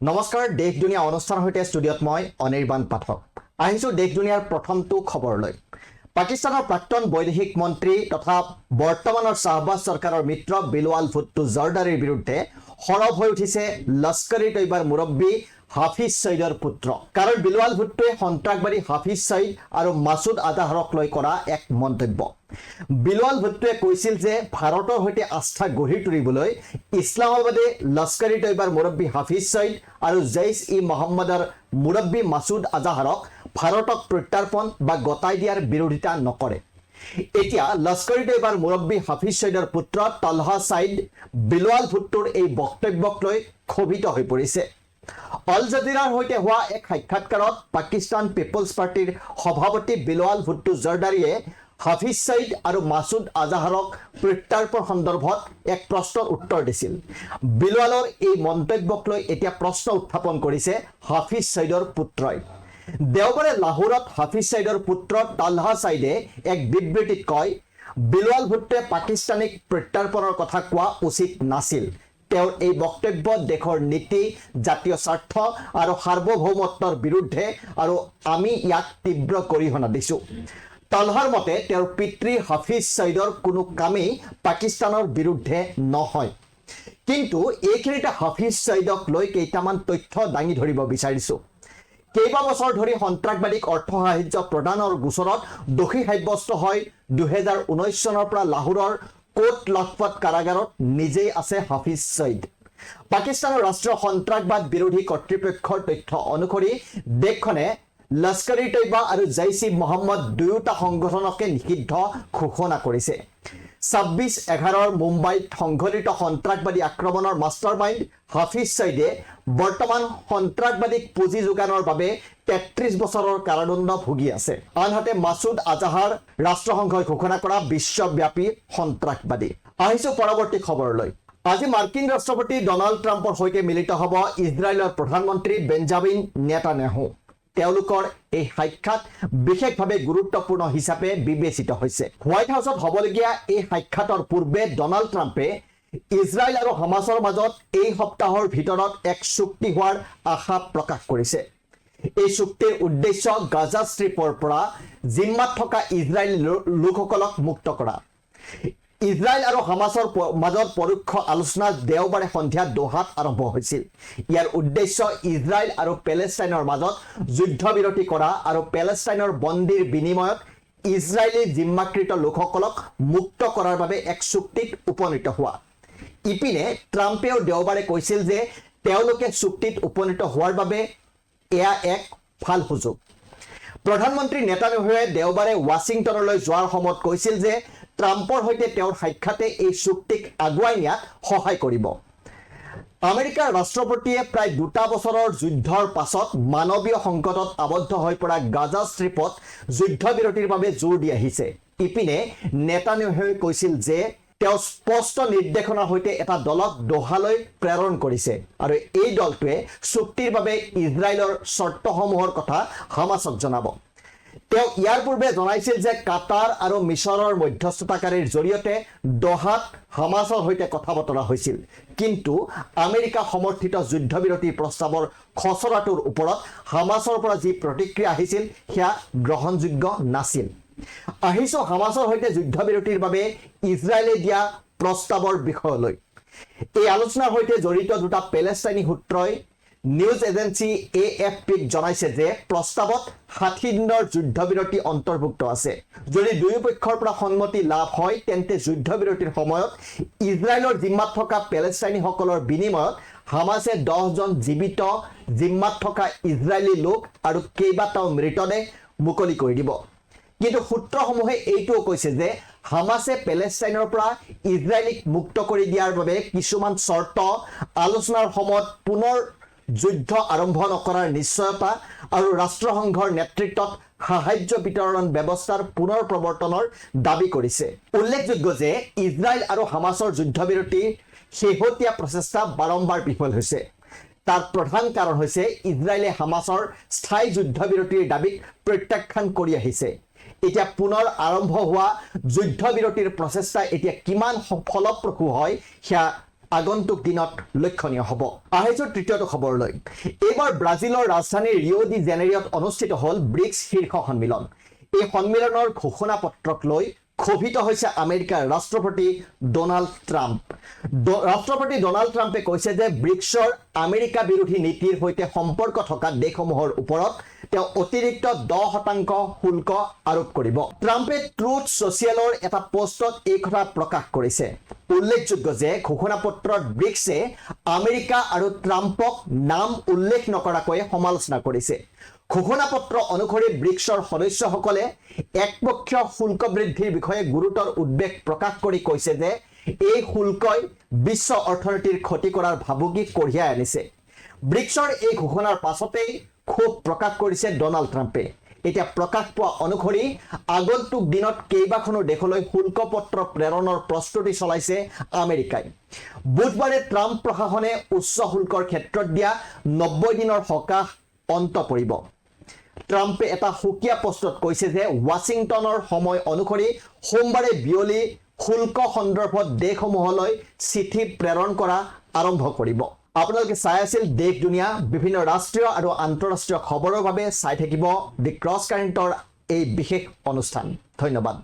নমস্কাৰ, দেশ দুনিয়া অনুষ্ঠানৰ সৈতে ষ্টুডিঅ'ত মই অনিৰ্বাণ পাঠক আহিছোঁ দেশ দুনিয়াৰ প্ৰথমটো খবৰলৈ। পাকিস্তানৰ প্ৰাক্তন বৈদেশিক মন্ত্ৰী তথা বৰ্তমানৰ শ্বাহবাজ চৰকাৰৰ মিত্ৰ বিলৱাল ভুট্টো জৰদাৰীৰ বিৰুদ্ধে সৰব হৈ উঠিছে লস্কৰ ই তৈবাৰ মুৰব্বী হাফিজ ছঈদৰ পুত্ৰ। কাৰণ বিলৱাল ভুট্টোৱে সন্ত্ৰাসবাদী হাফিজ ছঈদ আৰু মাছুদ আজহাৰক লৈ কৰা এক মন্তব্য। বিলৱাল ভুট্টোৱে কৈছিল যে ভাৰতৰ সৈতে আস্থা গঢ়ি তুলিবলৈ ইছলামাবাদে লস্কৰ ই তৈবাৰ মুৰব্বী হাফিজ ছঈদ আৰু জৈশ ই মহম্মদৰ মুৰব্বী মাছুদ আজহাৰক ভাৰতক প্ৰত্যাৰ্পণ বা গতাই দিয়াৰ বিৰোধিতা নকৰে। এতিয়া লস্কৰ ই তৈবাৰ মুৰব্বী হাফিজ ছঈদৰ পুত্ৰ তলহা ছাইদ বিলৱাল ভুট্টোৰ এই বক্তব্যক লৈ ক্ষোভিত হৈ পৰিছে। অল জাজিৰাৰ সৈতে হোৱা এক সাক্ষাৎকাৰত পাকিস্তান পিপলছ পাৰ্টিৰ সভাপতি বিলৱাল ভুট্টো জৰদাৰীয়ে হাফিজ ছঈদ আৰু মাছুদ আজহাৰক প্ৰত্যাৰ্পণ সন্দৰ্ভত এক প্ৰশ্নৰ উত্তৰ দিছিল। বিলৱালৰ এই মন্তব্যক লৈ এতিয়া প্ৰশ্ন উত্থাপন কৰিছে হাফিজ ছঈদৰ পুত্ৰই। দেওবাৰে লাহোৰত হাফিজ ছঈদৰ পুত্ৰ তালহা ছাইদে এক বিবৃতিত কয়, বিলৱাল ভুট্টোৱে পাকিস্তানীক প্ৰত্যাৰ্পণৰ কথা কোৱা উচিত নাছিল। তেওঁৰ এই বক্তব্য দেশৰ নীতি, জাতীয় স্বাৰ্থ আৰু সাৰ্বভৌমত্বৰ বিৰুদ্ধে আৰু আমি ইয়াক তীব্ৰ গৰিহণা দিছোঁ। তালহাৰ মতে তেওঁৰ পিতৃ হাফিজ ছঈদৰ কোনো কামেই পাকিস্তানৰ বিৰুদ্ধে নহয়। কিন্তু এইখিনিতে হাফিজ ছঈদক লৈ কেইটামান তথ্য দাঙি ধৰিব বিচাৰিছোঁ। কেইবাবছৰ ধৰি সন্ত্ৰাসবাদীক অৰ্থ সাহায্য প্ৰদানৰ গোচৰত দোষী সাব্যস্ত হয় 2019 চনৰ পৰা লাহোৰৰ কোট লখপত কাৰাগাৰত নিজেই আছে হাফিজ ছঈদ। পাকিস্তানৰ ৰাষ্ট্ৰীয় সন্ত্ৰাসবাদ বিৰোধী কৰ্তৃপক্ষৰ তথ্য অনুসৰি দেশখনে লস্কৰ ই তৈবা আৰু জৈশ ই মহম্মদ দুয়োটা সংগঠনকে নিষিদ্ধ ঘোষণা কৰিছে। 26/11 মুম্বাইত সংঘটিত সন্ত্ৰাসবাদী আক্ৰমণৰ মাষ্টাৰ মাইণ্ড হাফিজ ছঈদে বৰ্তমান সন্ত্ৰাসবাদীক পুঁজি যোগানৰ বাবে 33 বছৰৰ কাৰাদণ্ড ভুগি আছে। আনহাতে মাছুদ আজহাৰ ৰাষ্ট্ৰসংঘই ঘোষণা কৰা বিশ্বব্যাপী সন্ত্ৰাসবাদী। আহিছোঁ পৰৱৰ্তী খবৰলৈ। আজি মাৰ্কিন ৰাষ্ট্ৰপতি ডনাল্ড ট্ৰাম্পৰ সৈতে মিলিত হ'ব ইজৰাইলৰ প্ৰধানমন্ত্ৰী বেঞ্জামিন নেতান্যাহু। তেওঁলোকৰ এই সাক্ষাৎ বিশেষভাৱে গুৰুত্বপূৰ্ণ হিচাপে বিবেচিত হৈছে। হোৱাইট হাউচত হ'বলগীয়া এই সাক্ষাতৰ পূৰ্বে ডনাল্ড ট্ৰাম্পে ইজৰাইল আৰু হামাছৰ মাজত এই সপ্তাহৰ ভিতৰত এক চুক্তি হোৱাৰ আশা প্ৰকাশ কৰিছে। এই চুক্তিৰ উদ্দেশ্য গাজা ষ্ট্ৰীপৰ পৰা জিম্মাত থকা ইজৰাইলী লোকসকলক মুক্ত কৰা। ইজৰাইল আৰু হামাছৰ মাজত পৰোক্ষ আলোচনা দেওবাৰে সন্ধিয়া দোহাত আৰম্ভ হৈছিল। ইয়াৰ উদ্দেশ্য ইজৰাইল আৰু পেলেষ্টাইনৰ মাজত যুদ্ধবিৰতি কৰা আৰু পেলেষ্টাইনৰ বন্দীৰ বিনিময়ত ইজৰাইলী জিম্মাকৃত লোকসকলক মুক্ত কৰাৰ বাবে এক চুক্তিত উপনীত হোৱা। ইপিনে ট্ৰাম্পেও দেওবাৰে কৈছিল যে তেওঁলোকে চুক্তিত উপনীত হোৱাৰ বাবে এয়া এক ভাল সুযোগ। প্ৰধানমন্ত্ৰী নেতান্যাহুৱে দেওবাৰে ৱাশ্বিংটনলৈ যোৱাৰ সময়ত কৈছিল যে ট্ৰাম্পৰ সৈতে তেওঁৰ সাক্ষাতে এই চুক্তিক আগুৱাই নিয়াত সহায় কৰিব। আমেৰিকাৰ ৰাষ্ট্ৰপতিয়ে প্ৰায় 2 বছৰৰ যুদ্ধৰ পাছত মানৱীয় সংকটত আবদ্ধ হৈ পৰা গাজা ষ্ট্ৰীপত যুদ্ধবিৰতিৰ বাবে জোৰ দি আহিছে। ইপিনে নেতান্যাহুৱে কৈছিল যে তেওঁ স্পষ্ট নিৰ্দেশনাৰ সৈতে এটা দলক দোহালৈ প্ৰেৰণ কৰিছে আৰু এই দলটোৱে চুক্তিৰ বাবে ইজৰাইলৰ চৰ্তসমূহৰ কথা হামাছক জনাব। তেওঁ ইয়াৰ পূৰ্বে জনাইছিল যে কাটাৰ আৰু মিছৰৰ মধ্যস্থতাকাৰীৰ জৰিয়তে দোহাত হামাছৰ সৈতে কথা বতৰা হৈছিল, কিন্তু আমেৰিকা সমৰ্থিত যুদ্ধবিৰতিৰ প্ৰস্তাৱৰ খচৰাটোৰ ওপৰত হামাছৰ পৰা যি প্ৰতিক্ৰিয়া আহিছিল সেয়া গ্ৰহণযোগ্য নাছিল। আহিছোঁ হামাছৰ সৈতে যুদ্ধবিৰতিৰ বাবে ইজৰাইলে দিয়া প্ৰস্তাৱৰ বিষয়লৈ। এই আলোচনাৰ সৈতে জড়িত দুটা পেলেষ্টাইনী সূত্ৰই নিউজ এজেন্সি AFPক জনাইছে যে প্ৰস্তাৱত 60 দিনৰ যুদ্ধবিৰতি অন্তৰ্ভুক্ত আছে। যদি দুয়োপক্ষৰ পৰা সন্মতি লাভ হয় তেন্তে যুদ্ধবিৰতিৰ সময়ত ইজৰাইলৰ জিম্মাত থকা পেলেষ্টাইনীসকলৰ বিনিময়ত হামাছে 10 জন জীৱিত জিম্মাত থকা ইজৰাইলী লোক আৰু কেইবাটাও মৃতদেহ মুকলি কৰি দিব। কিন্তু সূত্ৰসমূহে এইটোও কৈছে যে হামাছে পেলেষ্টাইনৰ পৰা ইজৰাইলীক মুক্ত কৰি দিয়াৰ বাবে কিছুমান চৰ্ত, আলোচনাৰ সময়ত পুনৰ যুদ্ধ আৰম্ভ নকৰাৰ নিশ্চয়তা আৰু ৰাষ্ট্ৰসংঘৰ নেতৃত্বত সাহায্য বিতৰণ ব্যৱস্থাৰ পুনৰ প্ৰৱৰ্তনৰ দাবী কৰিছে। উল্লেখযোগ্য যে ইজৰাইল আৰু হামাছৰ যুদ্ধবিৰতিৰ শেহতীয়া প্ৰচেষ্টা বাৰম্বাৰ বিফল হৈছে। তাৰ প্ৰধান কাৰণ হৈছে ইজৰাইলে হামাছৰ স্থায়ী যুদ্ধবিৰতিৰ দাবীক প্ৰত্যাখ্যান কৰি আহিছে। এতিয়া পুনৰ আৰম্ভ হোৱা যুদ্ধবিৰতিৰ প্ৰচেষ্টা এতিয়া কিমান ফলপ্ৰসূ হয় সেয়া আগন্তুক দিনত লক্ষণীয় হ'ব। আহিছোঁ তৃতীয়টো খবৰলৈ। এইবাৰ ব্ৰাজিলৰ ৰাজধানী ৰিঅ' ডি জেনেৰিঅ'ত অনুষ্ঠিত হ'ল ব্ৰিক্স শীৰ্ষ সন্মিলন। এই সন্মিলনৰ ঘোষণা পত্ৰক লৈ ক্ষোভিত হৈছে আমেৰিকাৰ ৰাষ্ট্ৰপতি ডোনাল্ড ট্ৰাম্প। ৰাষ্ট্ৰপতি ডোনাল্ড ট্ৰাম্পে কৈছে যে ব্ৰিক্সৰ আমেৰিকা বিৰোধী নীতিৰ সৈতে সম্পৰ্ক থকা দেশসমূহৰ ওপৰত তেওঁ অতিৰিক্ত 10% শুল্ক আৰোপ কৰিব। ট্ৰাম্পে ট্ৰুথ ছ'চিয়েলৰ এটা পোষ্টত এই কথা প্ৰকাশ কৰিছে। উল্লেখযোগ্য যে ঘোষণাপত্ৰত ব্ৰিক্সে আমেৰিকা আৰু ট্ৰাম্পক নাম উল্লেখ নকৰাকৈ সমালোচনা কৰিছে। ঘোষণাপত্ৰ অনুসৰি ব্ৰিক্সৰ সদস্যসকলে একপক্ষীয় শুল্ক বৃদ্ধিৰ বিষয়ে গুৰুতৰ উদ্বেগ প্ৰকাশ কৰি কৈছে যে এই শুল্কই বিশ্ব অৰ্থনীতিৰ ক্ষতি কৰাৰ ভাবুকি কঢ়িয়াই আনিছে। ব্ৰিক্সৰ এই ঘোষণাৰ পাছতেই ক্ষোভ প্ৰকাশ কৰিছে ডোনাল্ড ট্ৰাম্পে। এতিয়া প্ৰকাশ পোৱা অনুসৰি আগন্তুক দিনত কেইবাখনো দেশলৈ শুল্ক পত্ৰ প্ৰেৰণৰ প্ৰস্তুতি চলাইছে আমেৰিকাই। বুধবাৰে ট্ৰাম্প প্ৰশাসনে উচ্চ শুল্কৰ ক্ষেত্ৰত দিয়া 90 দিনৰ সকাহ অন্ত পৰিব। ট্ৰাম্পে এটা সুকীয়া পোষ্টত কৈছে যে ৱাশ্বিংটনৰ সময় অনুসৰি সোমবাৰে বিয়লি শুল্ক সন্দৰ্ভত দেশসমূহলৈ চিঠি প্ৰেৰণ কৰা আৰম্ভ কৰিব। আপোনালোকে চাই আছিল দেশ দুনিয়া বিভিন্ন ৰাষ্ট্ৰীয় আৰু আন্তঃৰাষ্ট্ৰীয় খবৰৰ বাবে চাই থাকিব দি ক্ৰছ কাৰেণ্টৰ এই বিশেষ অনুষ্ঠান। ধন্যবাদ।